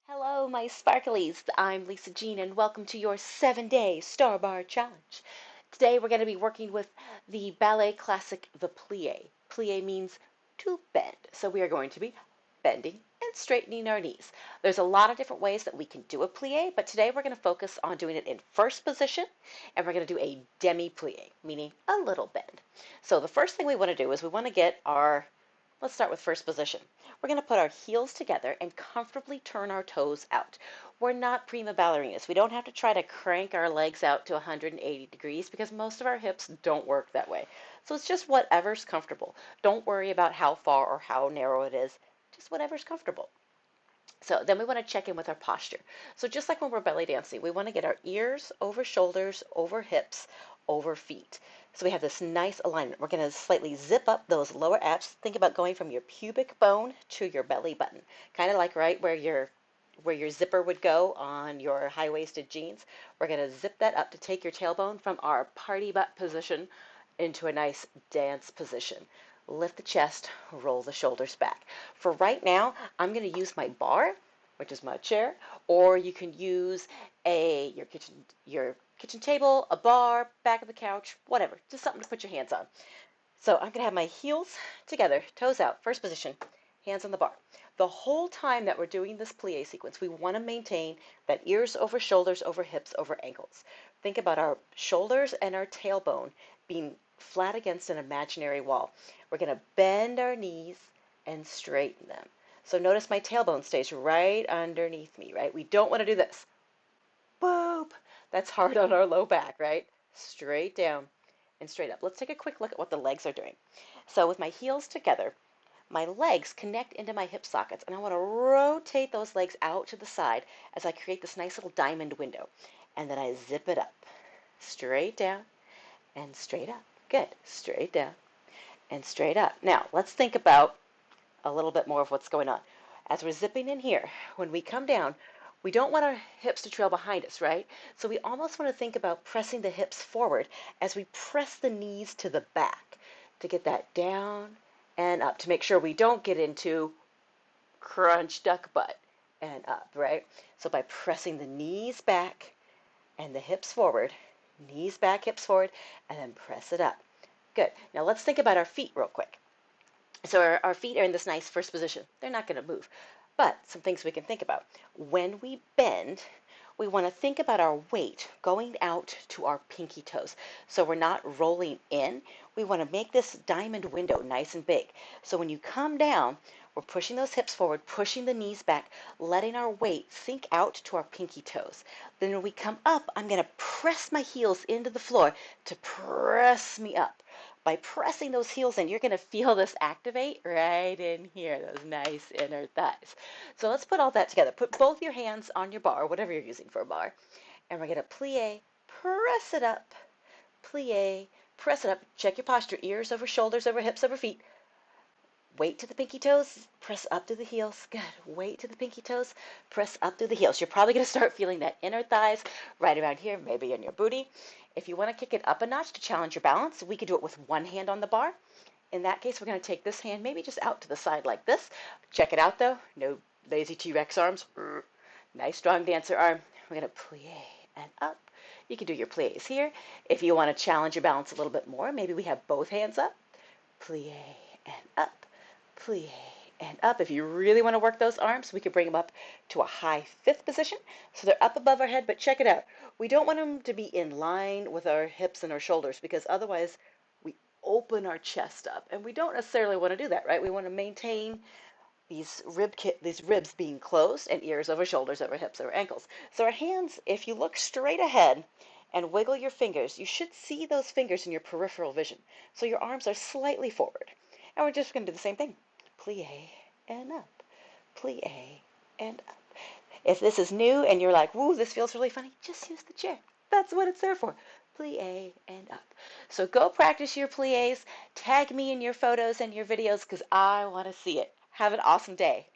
Hello, my sparklies. I'm Lisa Jean, and welcome to your 7-day Star Bar Challenge. Today, we're going to be working with the ballet classic, the plie. Plie means to bend, so we are going to be bending and straightening our knees. There's a lot of different ways that we can do a plie, but today we're going to focus on doing it in first position, and we're going to do a demi-plie, meaning a little bend. So the first thing we want to do is we want to get our Let's start with first position. We're going to put our heels together and comfortably turn our toes out. We're not prima ballerinas. We don't have to try to crank our legs out to 180 degrees because most of our hips don't work that way. So it's just whatever's comfortable. Don't worry about how far or how narrow it is, just whatever's comfortable. So then we want to check in with our posture. So just like when we're belly dancing, we want to get our ears over shoulders, over hips, over feet. So we have this nice alignment. We're going to slightly zip up those lower abs. Think about going from your pubic bone to your belly button, kind of like right where your zipper would go on your high-waisted jeans. We're going to zip that up to take your tailbone from our party butt position into a nice dance position. Lift the chest, roll the shoulders back. For right now, I'm going to use my bar, which is my chair, or you can use your kitchen table, a bar, back of the couch, whatever, just something to put your hands on. So I'm going to have my heels together, toes out, first position, hands on the bar. The whole time that we're doing this plie sequence, we want to maintain that ears over shoulders, over hips, over ankles. Think about our shoulders and our tailbone being flat against an imaginary wall. We're going to bend our knees and straighten them. So notice my tailbone stays right underneath me, right? We don't want to do this. Boop! That's hard on our low back, right? Straight down and straight up. Let's take a quick look at what the legs are doing. So with my heels together, my legs connect into my hip sockets, and I want to rotate those legs out to the side as I create this nice little diamond window. And then I zip it up, straight down and straight up. Good. Straight down and straight up. Now, let's think about a little bit more of what's going on. As we're zipping in here, when we come down, we don't want our hips to trail behind us, right? So we almost want to think about pressing the hips forward as we press the knees to the back to get that down and up to make sure we don't get into crunch duck butt and up, right? So by pressing the knees back and the hips forward, knees back, hips forward, and then press it up. Good. Now let's think about our feet real quick. So our feet are in this nice first position. They're not going to move. But some things we can think about. When we bend, we want to think about our weight going out to our pinky toes. So we're not rolling in. We want to make this diamond window nice and big. So when you come down, we're pushing those hips forward, pushing the knees back, letting our weight sink out to our pinky toes. Then when we come up, I'm going to press my heels into the floor to press me up. By pressing those heels in, you're going to feel this activate right in here, those nice inner thighs. So let's put all that together. Put both your hands on your bar, whatever you're using for a bar, and we're going to plie, press it up, plie, press it up. Check your posture, ears over shoulders, over hips, over feet. Weight to the pinky toes, press up through the heels. Good. Weight to the pinky toes, press up through the heels. You're probably going to start feeling that inner thighs right around here, maybe in your booty. If you want to kick it up a notch to challenge your balance, we could do it with one hand on the bar. In that case, we're going to take this hand maybe just out to the side like this. Check it out, though. No lazy T-Rex arms. Nice, strong dancer arm. We're going to plie and up. You can do your plies here. If you want to challenge your balance a little bit more, maybe we have both hands up. Plie and up. Plie and up. If you really want to work those arms, we could bring them up to a high fifth position. So they're up above our head, but check it out. We don't want them to be in line with our hips and our shoulders because otherwise we open our chest up. And we don't necessarily want to do that, right? We want to maintain these ribs being closed and ears over shoulders, over hips, over ankles. So our hands, if you look straight ahead and wiggle your fingers, you should see those fingers in your peripheral vision. So your arms are slightly forward. And we're just going to do the same thing. Plie and up. Plie and up. If this is new and you're like, woo, this feels really funny, just use the chair. That's what it's there for. Plie and up. So go practice your plies. Tag me in your photos and your videos because I want to see it. Have an awesome day.